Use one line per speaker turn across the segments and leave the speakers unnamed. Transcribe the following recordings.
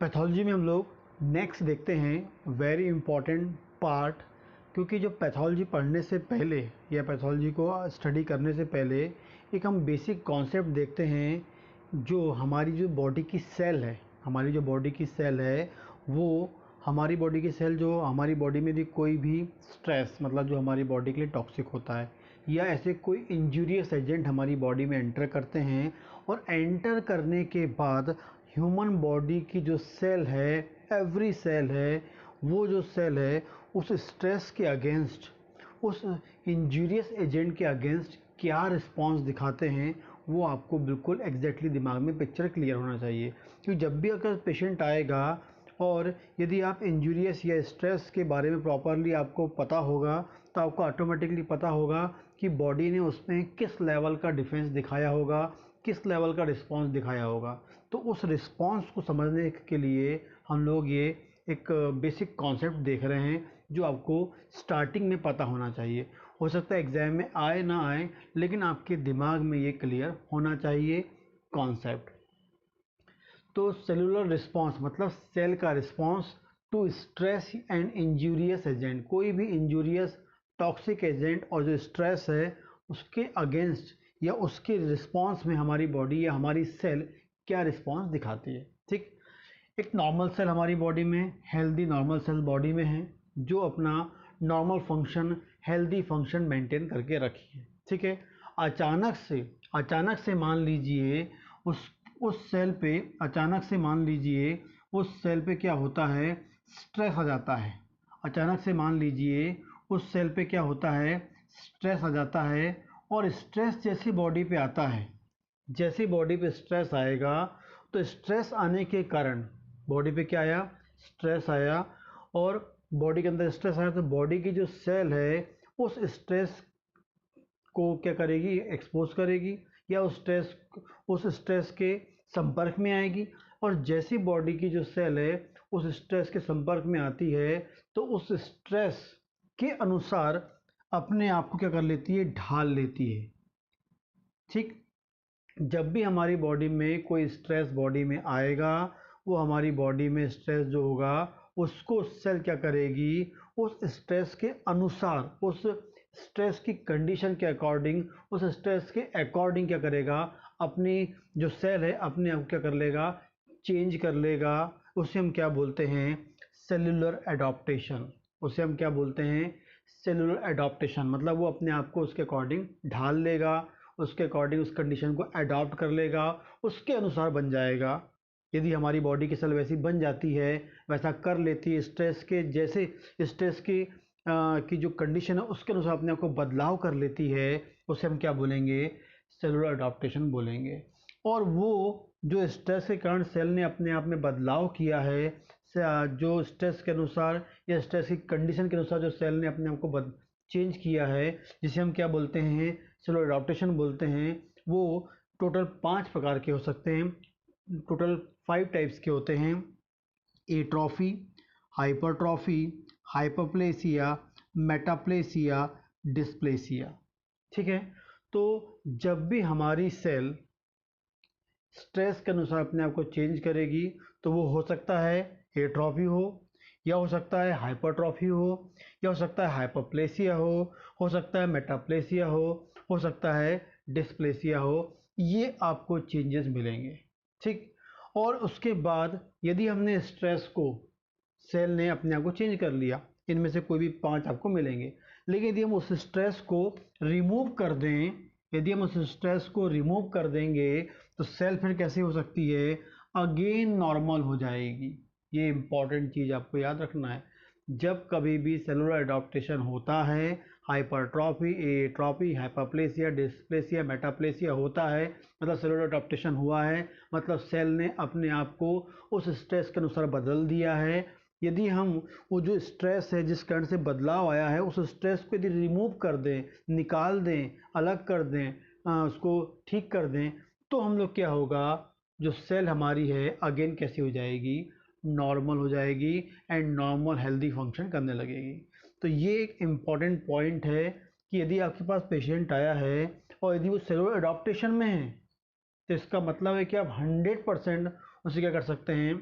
Pathology में हम लोग नेक्स्ट देखते हैं वेरी इम्पॉर्टेंट पार्ट, क्योंकि जो पैथोलॉजी पढ़ने से पहले या पैथोलॉजी को स्टडी करने से पहले एक हम बेसिक कॉन्सेप्ट देखते हैं। जो हमारी जो बॉडी की सेल है, हमारी जो बॉडी की सेल है वो हमारी बॉडी की सेल जो हमारी बॉडी में यदि कोई भी स्ट्रेस, मतलब जो हमारी बॉडी के लिए टॉक्सिक होता है या ऐसे कोई इंजूरियस एजेंट हमारी बॉडी में एंटर करते हैं, और एंटर करने के बाद ह्यूमन बॉडी की जो सेल है, एवरी सेल है, वो जो सेल है उस स्ट्रेस के अगेंस्ट, उस इंजूरियस एजेंट के अगेंस्ट क्या रिस्पॉन्स दिखाते हैं, वो आपको बिल्कुल एग्जैक्टली दिमाग में पिक्चर क्लियर होना चाहिए। क्योंकि जब भी अगर पेशेंट आएगा और यदि आप इंजूरियस या स्ट्रेस के बारे में प्रॉपरली आपको पता होगा तो आपको ऑटोमेटिकली पता होगा कि बॉडी ने उसमें किस लेवल का डिफेंस दिखाया होगा, किस लेवल का रिस्पांस दिखाया होगा। तो उस रिस्पांस को समझने के लिए हम लोग ये एक बेसिक कॉन्सेप्ट देख रहे हैं जो आपको स्टार्टिंग में पता होना चाहिए। हो सकता है एग्ज़ाम में आए ना आए, लेकिन आपके दिमाग में ये क्लियर होना चाहिए कॉन्सेप्ट। तो सेलुलर रिस्पांस मतलब सेल का response to stress and injurious agent, कोई भी इंजूरियस टॉक्सिक एजेंट और जो स्ट्रेस है उसके अगेंस्ट या उसके रिस्पांस में हमारी बॉडी या हमारी सेल क्या रिस्पांस दिखाती है। ठीक, एक नॉर्मल सेल हमारी बॉडी में, हेल्दी नॉर्मल सेल बॉडी में है जो अपना normal function, healthy function maintain करके रखी है। ठीक है, अचानक से मान लीजिए उस सेल पे, अचानक से मान लीजिए उस सेल पे क्या होता है, स्ट्रेस आ जाता है। अचानक से मान लीजिए उस सेल पे क्या होता है, स्ट्रेस आ जाता है। और स्ट्रेस जैसी बॉडी पे आता है, जैसे बॉडी पे स्ट्रेस आएगा तो स्ट्रेस आने के कारण बॉडी पे क्या आया, स्ट्रेस आया। और बॉडी के अंदर स्ट्रेस आया तो बॉडी की जो सेल है उस स्ट्रेस को क्या करेगी, एक्सपोज करेगी या उस स्ट्रेस के संपर्क में आएगी। और जैसी बॉडी की जो सेल है उस स्ट्रेस के संपर्क में आती है तो उस स्ट्रेस के अनुसार अपने आप को क्या कर लेती है, ढाल लेती है। ठीक, जब भी हमारी बॉडी में कोई स्ट्रेस बॉडी में आएगा, वो हमारी बॉडी में स्ट्रेस जो होगा उसको सेल क्या करेगी, उस स्ट्रेस के अनुसार, उस स्ट्रेस की कंडीशन के अकॉर्डिंग, उस स्ट्रेस के अकॉर्डिंग क्या करेगा, अपनी जो सेल है अपने आप क्या कर लेगा, चेंज कर लेगा। उसे हम क्या बोलते हैं, सेलुलर एडॉप्टेशन। उसे हम क्या बोलते हैं, सेलुलर एडॉप्टेशन। मतलब वो अपने आप को उसके अकॉर्डिंग ढाल लेगा, उसके अकॉर्डिंग उस कंडीशन को अडॉप्ट कर लेगा, उसके अनुसार बन जाएगा। यदि हमारी बॉडी की सेल वैसी बन जाती है, वैसा कर लेती है, स्ट्रेस के जैसे स्ट्रेस की जो कंडीशन है उसके अनुसार अपने आप को बदलाव कर लेती है, उसे हम क्या बोलेंगे, सेलुलर अडॉप्टेशन बोलेंगे। और वो जो स्ट्रेस के कारण सेल ने अपने आप में बदलाव किया है, जो स्ट्रेस के अनुसार या स्ट्रेस की कंडीशन के अनुसार जो सेल ने अपने आप को चेंज किया है, जिसे हम क्या बोलते हैं, सेलुलर अडॉप्टेशन बोलते हैं। वो टोटल 5 प्रकार के हो सकते हैं, टोटल 5 टाइप्स के होते हैं। Atrophy, hypertrophy, hyperplasia, metaplasia, dysplasia. ठीक है, तो जब भी हमारी सेल स्ट्रेस के अनुसार अपने आप को चेंज करेगी तो वो हो सकता है एट्रोफी हो, या हो सकता है हाइपरट्रॉफी या हो सकता है हाइपरप्लेसिया हो सकता है मेटाप्लेसिया हो सकता है डिस्प्लेसिया हो। ये आपको चेंजेस मिलेंगे। ठीक, और उसके बाद यदि हमने स्ट्रेस को, सेल ने अपने आप को चेंज कर लिया, इनमें से कोई भी 5 आपको मिलेंगे। लेकिन यदि हम उस स्ट्रेस को रिमूव कर दें, यदि हम उस स्ट्रेस को रिमूव कर देंगे तो सेल फिर कैसी हो सकती है, अगेन नॉर्मल हो जाएगी। ये इंपॉर्टेंट चीज़ आपको याद रखना है। जब कभी भी सेलुलर एडॉप्टेशन होता है, हाइपरट्रॉफी, एट्रोफी, हाइपरप्लेसिया, डिस्प्लेसिया, मेटाप्लेसिया होता है, मतलब सेलुलर एडॉप्टेशन हुआ है, मतलब सेल ने अपने आप को उस स्ट्रेस के अनुसार बदल दिया है। यदि हम वो जो स्ट्रेस है, जिस कारण से बदलाव आया है, उस स्ट्रेस को यदि रिमूव कर दें, निकाल दें, अलग कर दें, उसको ठीक कर दें, तो हम लोग क्या होगा, जो सेल हमारी है अगेन कैसी हो जाएगी, नॉर्मल हो जाएगी एंड नॉर्मल हेल्दी फंक्शन करने लगेगी। तो ये एक इम्पॉर्टेंट पॉइंट है कि यदि आपके पास पेशेंट आया है और यदि वो सेलुलर एडॉप्टेशन में है, तो इसका मतलब है कि आप 100% उसे क्या कर सकते हैं,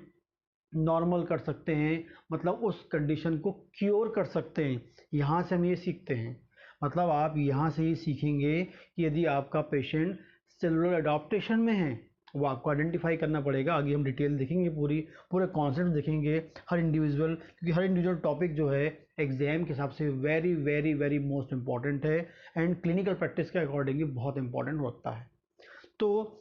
नॉर्मल कर सकते हैं, मतलब उस कंडीशन को क्योर कर सकते हैं। यहाँ से हम ये सीखते हैं, मतलब आप यहाँ से ही सीखेंगे कि यदि आपका पेशेंट सेलुलर अडॉप्टेशन में है, वो आपको आइडेंटिफाई करना पड़ेगा। आगे हम डिटेल देखेंगे, पूरे कॉन्सेप्ट देखेंगे हर इंडिविजुअल, क्योंकि हर इंडिविजुअल टॉपिक जो है एग्जाम के हिसाब से very very very most important है एंड क्लिनिकल प्रैक्टिस के अकॉर्डिंगली बहुत इंपॉर्टेंट होता है। तो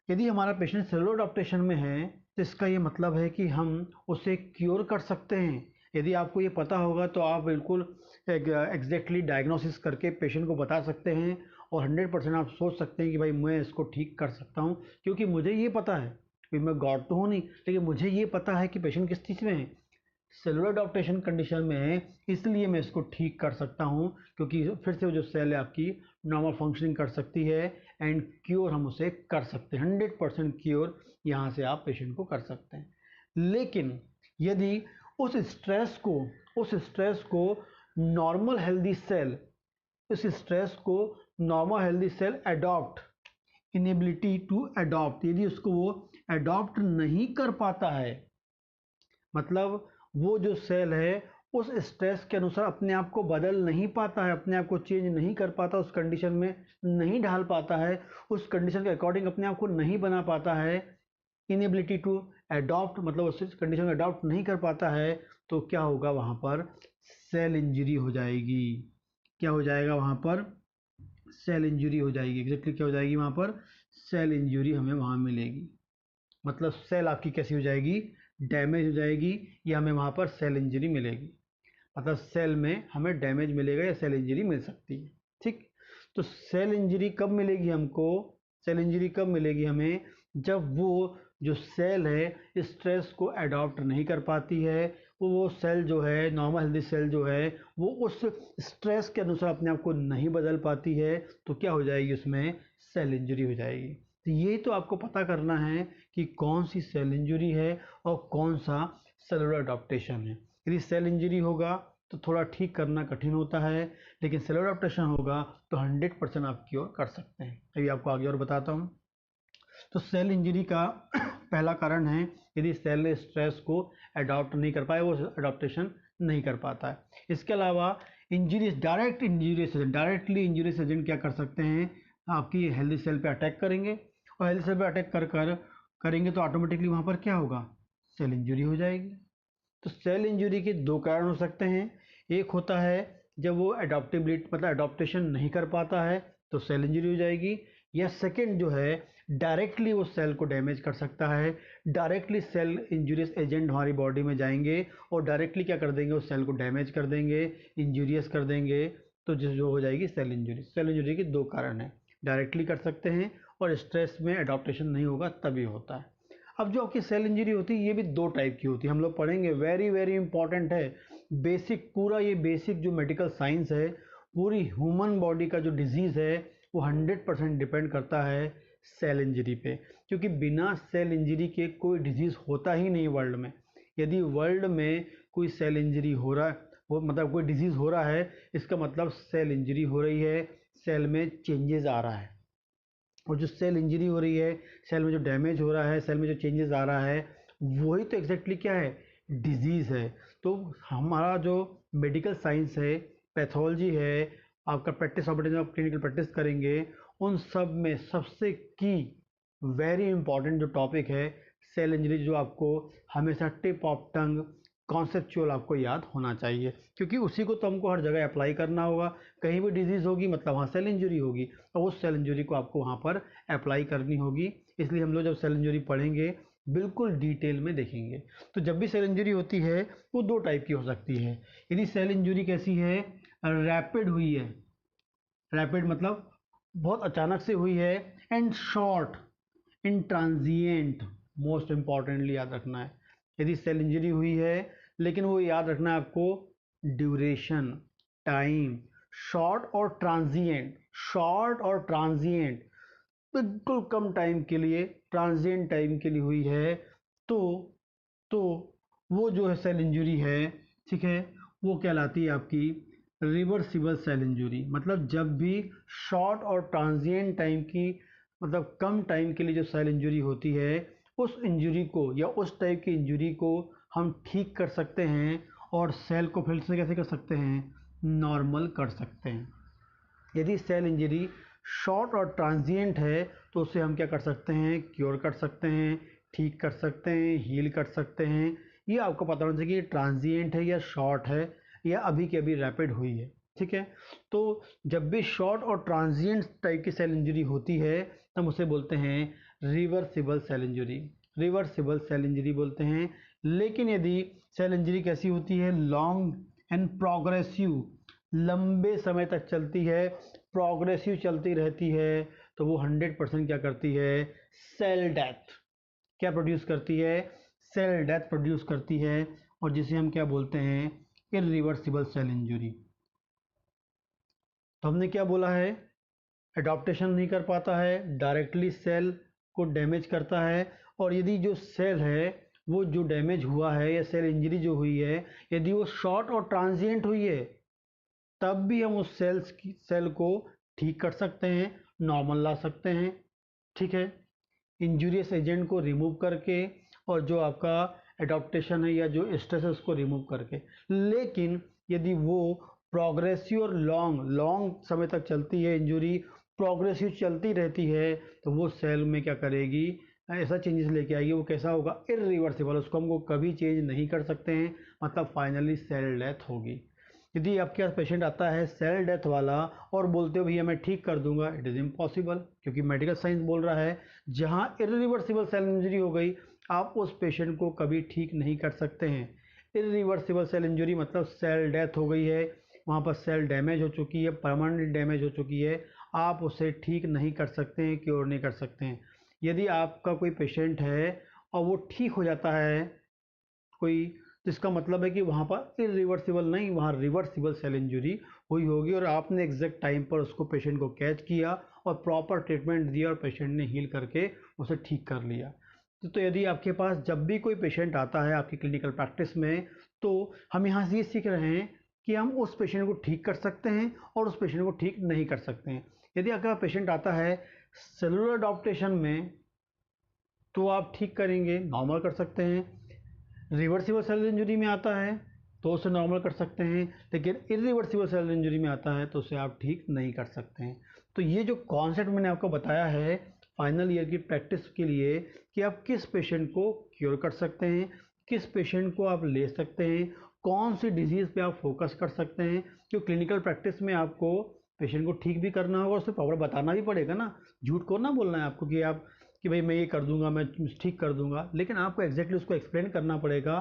यदि हमारा पेशेंट सेलुलर अडॉप्टेशन में है तो इसका ये मतलब है कि हम उसे क्योर कर सकते हैं। यदि आपको ये पता होगा तो आप बिल्कुल एग्जैक्टली डायग्नोसिस करके पेशेंट को बता सकते हैं और 100% आप सोच सकते हैं कि भाई मैं इसको ठीक कर सकता हूँ, क्योंकि मुझे ये पता है कि मैं गॉड तो हूँ नहीं, लेकिन मुझे ये पता है कि पेशेंट किस चीज़ में है, सेलुलर अडॉप्टेशन कंडीशन में है, इसलिए मैं इसको ठीक कर सकता हूँ, क्योंकि फिर से वो जो सेल है आपकी नॉर्मल फंक्शनिंग कर सकती है एंड क्योर हम उसे कर सकते हैं। 100% क्योर यहाँ से आप पेशेंट को कर सकते हैं। लेकिन यदि उस स्ट्रेस को नॉर्मल हेल्दी सेल उस स्ट्रेस को normal healthy cell adopt, inability to adopt, यदि उसको वो अडॉप्ट नहीं कर पाता है, मतलब वो जो सेल है उस स्ट्रेस के अनुसार अपने आप को बदल नहीं पाता है, अपने आप को चेंज नहीं कर पाता, उस कंडीशन में नहीं ढाल पाता है, उस कंडीशन के अकॉर्डिंग अपने आप को नहीं बना पाता है, इनेबिलिटी टू अडॉप्ट, मतलब उस कंडीशन में अडॉप्ट नहीं कर पाता है, तो क्या होगा वहाँ पर सेल इंजरी हो जाएगी। क्या हो जाएगा वहाँ पर सेल इंजरी हो जाएगी। एग्जैक्टली क्या हो जाएगी वहाँ पर सेल इंजरी हमें वहाँ मिलेगी, मतलब सेल आपकी कैसी हो जाएगी डैमेज हो जाएगी, या हमें वहाँ पर सेल इंजरी मिलेगी, मतलब सेल में हमें डैमेज मिलेगा या सेल इंजरी मिल सकती है। ठीक, तो सेल इंजरी कब मिलेगी हमको, सेल इंजरी कब मिलेगी हमें, जब वो जो सेल है स्ट्रेस को अडॉप्ट नहीं कर पाती है, वो सेल जो है नॉर्मल हेल्दी सेल जो है वो उस स्ट्रेस के अनुसार अपने आप को नहीं बदल पाती है, तो क्या हो जाएगी उसमें सेल इंजरी हो जाएगी। तो ये तो आपको पता करना है कि कौन सी सेल इंजरी है और कौन सा सेलुलर अडॉप्टेशन है। यदि सेल इंजरी होगा तो थोड़ा ठीक करना कठिन होता है, लेकिन सेलुलर अडॉप्टेशन होगा तो 100% आप क्योर कर सकते हैं। अभी आपको आगे और बताता हूँ। तो सेल इंजरी का पहला कारण है यदि सेल स्ट्रेस को अडॉप्ट नहीं कर पाए, वो अडॉप्टेशन नहीं कर पाता है। इसके अलावा इंजरीज, डायरेक्टली इंजरीज एजेंट क्या कर सकते हैं, आपकी हेल्दी सेल पे अटैक करेंगे और हेल्दी सेल पे अटैक करेंगे तो ऑटोमेटिकली वहाँ पर क्या होगा सेल इंजरी हो जाएगी। तो सेल इंजरी के दो कारण हो सकते हैं, एक होता है जब वो अडॉप्टेबिलिटी मतलब अडॉप्टेशन नहीं कर पाता है तो सेल इंजरी हो जाएगी, या सेकंड जो है डायरेक्टली वो सेल को डैमेज कर सकता है, डायरेक्टली सेल इंजूरियस एजेंट हमारी बॉडी में जाएंगे और डायरेक्टली क्या कर देंगे उस सेल को डैमेज कर देंगे, इंजूरियस कर देंगे, तो जो हो जाएगी सेल इंजरी। सेल इंजरी के दो कारण हैं, डायरेक्टली कर सकते हैं और स्ट्रेस में अडॉप्टेशन नहीं होगा तभी होता है। अब जो आपकी सेल इंजरी होती है ये भी दो टाइप की होती है, हम लोग पढ़ेंगे, वेरी वेरी इंपॉर्टेंट है, बेसिक पूरा ये बेसिक जो मेडिकल साइंस है, पूरी ह्यूमन बॉडी का जो डिजीज़ है वो 100% डिपेंड करता है सेल इंजरी पे, क्योंकि बिना सेल इंजरी के कोई डिजीज़ होता ही नहीं वर्ल्ड में। यदि वर्ल्ड में कोई सेल इंजरी हो रहा है, वो मतलब कोई डिजीज़ हो रहा है, इसका मतलब सेल इंजरी हो रही है, सेल में चेंजेस आ रहा है, और जो सेल इंजरी हो रही है, सेल में जो डैमेज हो रहा है, सेल में जो चेंजेस आ रहा है, वही तो एग्जैक्टली क्या है डिजीज़ है। तो हमारा जो मेडिकल साइंस है, पैथोलॉजी है, आपका प्रैक्टिस ऑपरेटिव आप क्लिनिकल प्रैक्टिस करेंगे, उन सब में सबसे की वेरी इंपॉर्टेंट जो टॉपिक है सेल इंजरी, जो आपको हमेशा टिप ऑफ टंग कॉन्सेप्चुअल आपको याद होना चाहिए, क्योंकि उसी को तो हमको हर जगह अप्लाई करना होगा। कहीं भी डिजीज़ होगी मतलब वहाँ सेल इंजरी होगी, और उस सेल इंजरी को आपको वहाँ पर अप्लाई करनी होगी। इसलिए हम लोग जब सेल इंजरी पढ़ेंगे बिल्कुल डिटेल में देखेंगे। तो जब भी सेल इंजरी होती है वो दो टाइप की हो सकती है। यदि सेल इंजरी कैसी है, रैपिड हुई है, रैपिड मतलब बहुत अचानक से हुई है, and short in transient, most importantly याद रखना है। यदि सेल इंजरी हुई है लेकिन वो याद रखना है आपको ड्यूरेशन, टाइम, शॉर्ट और ट्रांजिएंट, बिल्कुल कम टाइम के लिए, ट्रांजिएंट टाइम के लिए हुई है, तो तो वो जो है सेल इंजरी है, ठीक है, वो कहलाती है आपकी रिवर्सिबल सेल इंजरी। मतलब जब भी शॉर्ट और ट्रांजिएंट टाइम की, मतलब कम टाइम के लिए जो सेल इंजरी होती है उस इंजरी को या उस टाइप की इंजरी को हम ठीक कर सकते हैं और सेल को फिर से कैसे कर सकते हैं, नॉर्मल कर सकते हैं। यदि सेल इंजरी शॉर्ट और ट्रांजिएंट है तो उसे हम क्या कर सकते हैं, क्योर कर सकते हैं, ठीक कर सकते हैं, हील कर सकते हैं। ये आपको पता होना चाहिए कि ट्रांजिएंट है या शॉर्ट है या अभी के अभी रैपिड हुई है, ठीक है। तो जब भी शॉर्ट और ट्रांजिएंट टाइप की सेल इंजरी होती है तब उसे बोलते हैं reversible cell injury, reversible cell injury बोलते हैं। लेकिन यदि सेल इंजरी कैसी होती है, लॉन्ग एंड प्रोग्रेसिव, लंबे समय तक चलती है, प्रोग्रेसिव चलती रहती है, तो वो 100% क्या करती है, सेल डेथ। क्या प्रोड्यूस करती है, सेल डेथ प्रोड्यूस करती है, और जिसे हम क्या बोलते हैं, इरिवर्सिबल सेल इंजरी। तो हमने क्या बोला है, एडॉप्टेशन नहीं कर पाता है, डायरेक्टली सेल को डैमेज करता है, और यदि जो सेल है वो जो डैमेज हुआ है या सेल इंजरी जो हुई है, यदि वो शॉर्ट और ट्रांजिएंट हुई है तब भी हम उस सेल को ठीक कर सकते हैं, नॉर्मल ला सकते हैं, ठीक है, इंजूरियस एजेंट को रिमूव करके, और जो आपका एडॉप्टेशन है या जो स्ट्रेस है उसको रिमूव करके। लेकिन यदि वो प्रोग्रेसिव और लॉन्ग समय तक चलती है, इंजरी प्रोग्रेसिव चलती रहती है, तो वो सेल में क्या करेगी, ऐसा चेंजेस लेके आएगी, वो कैसा होगा, इरिवर्सिबल, उसको हमको कभी चेंज नहीं कर सकते हैं, मतलब फाइनली सेल डेथ होगी। यदि आपके पास पेशेंट आता है सेल डेथ वाला और बोलते हो भैया मैं ठीक कर दूंगा, इट इज़ इम्पॉसिबल, क्योंकि मेडिकल साइंस बोल रहा है जहां इरिवर्सिबल सेल इंजरी हो गई आप उस पेशेंट को कभी ठीक नहीं कर सकते हैं। इरिवर्सिबल सेल इंजरी मतलब सेल डेथ हो गई है, वहाँ पर सेल डैमेज हो चुकी है, परमानेंट डैमेज हो चुकी है, आप उसे ठीक नहीं कर सकते हैं, क्योर नहीं कर सकते हैं। यदि आपका कोई पेशेंट है और वो ठीक हो जाता है कोई, तो इसका मतलब है कि वहाँ पर इरिवर्सिबल नहीं, वहाँ रिवर्सिबल सेल इंजरी हुई होगी, और आपने एग्जैक्ट टाइम पर उसको पेशेंट को कैच किया और प्रॉपर ट्रीटमेंट दिया और पेशेंट ने हील करके उसे ठीक कर लिया। तो यदि आपके पास जब भी कोई पेशेंट आता है आपकी क्लिनिकल प्रैक्टिस में, तो हम यहाँ से ये सीख रहे हैं कि हम उस पेशेंट को ठीक कर सकते हैं और उस पेशेंट को ठीक नहीं कर सकते हैं। यदि आपका पेशेंट आता है सेलुलर अडॉप्टेशन में तो आप ठीक करेंगे, नॉर्मल कर सकते हैं। रिवर्सिबल सेल इंजरी में आता है तो उसे नॉर्मल कर सकते हैं, लेकिन इरिवर्सिबल सेल इंजरी में आता है तो उसे आप ठीक नहीं कर सकते हैं। तो ये जो कॉन्सेप्ट मैंने आपको बताया है फाइनल ईयर की प्रैक्टिस के लिए कि आप किस पेशेंट को क्योर कर सकते हैं, किस पेशेंट को आप ले सकते हैं, कौन सी डिजीज़ पे आप फोकस कर सकते हैं, जो क्लिनिकल प्रैक्टिस में आपको पेशेंट को ठीक भी करना होगा, उसे प्रॉपर बताना भी पड़ेगा ना, झूठ को ना बोलना है आपको कि आप कि भाई मैं ये कर दूंगा, मैं ठीक कर दूंगा, लेकिन आपको एग्जैक्टली उसको एक्सप्लेन करना पड़ेगा।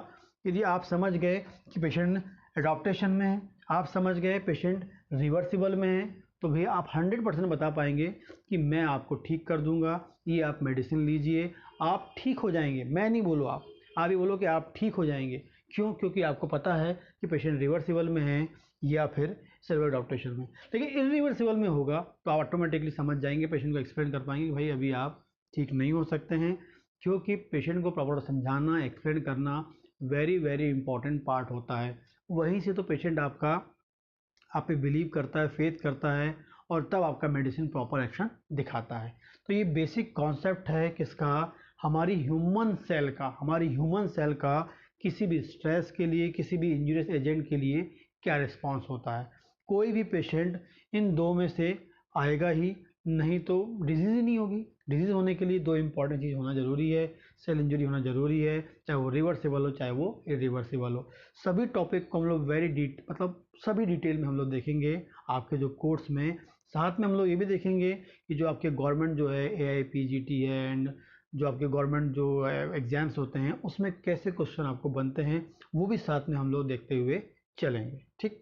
यदि आप समझ गए कि पेशेंट एडॉप्टेशन में है, आप समझ गए पेशेंट रिवर्सिबल में है, तो भैया आप 100% बता पाएंगे कि मैं आपको ठीक कर दूंगा, ये आप मेडिसिन लीजिए, आप ठीक हो जाएंगे। मैं नहीं बोलो, आप ही बोलो कि आप ठीक हो जाएंगे। क्यों? क्योंकि आपको पता है कि पेशेंट रिवर्सिबल में है या फिर सेलुलर अडॉप्टेशन में। लेकिन इरिवर्सिबल में होगा तो आप ऑटोमेटिकली समझ जाएंगे, पेशेंट को एक्सप्लेन कर पाएंगे कि भाई अभी आप ठीक नहीं हो सकते हैं, क्योंकि पेशेंट को प्रॉपर समझाना, एक्सप्लेन करना वेरी वेरी इंपॉर्टेंट पार्ट होता है। वहीं से तो पेशेंट आपका आप पे बिलीव करता है, फेथ करता है, और तब आपका मेडिसिन प्रॉपर एक्शन दिखाता है। तो ये बेसिक कॉन्सेप्ट है किसका, हमारी ह्यूमन सेल का किसी भी स्ट्रेस के लिए, किसी भी इंजूरियस एजेंट के लिए क्या रिस्पॉन्स होता है। कोई भी पेशेंट इन दो में से आएगा ही नहीं तो डिजीज़ ही नहीं होगी। डिजीज़ होने के लिए दो इंपॉर्टेंट चीज़ होना ज़रूरी है, सेल इंजरी होना ज़रूरी है, चाहे वो रिवर्सिबल हो चाहे वो इरिवर्सिबल हो। सभी टॉपिक को हम लोग मतलब सभी डिटेल में हम लोग देखेंगे आपके जो कोर्स में। साथ में हम लोग ये भी देखेंगे कि जो आपके गवर्नमेंट जो है AIPGT है, एंड जो आपके गवर्नमेंट जो एग्ज़ाम्स होते हैं उसमें कैसे क्वेश्चन आपको बनते हैं वो भी साथ में हम लोग देखते हुए चलेंगे, ठीक।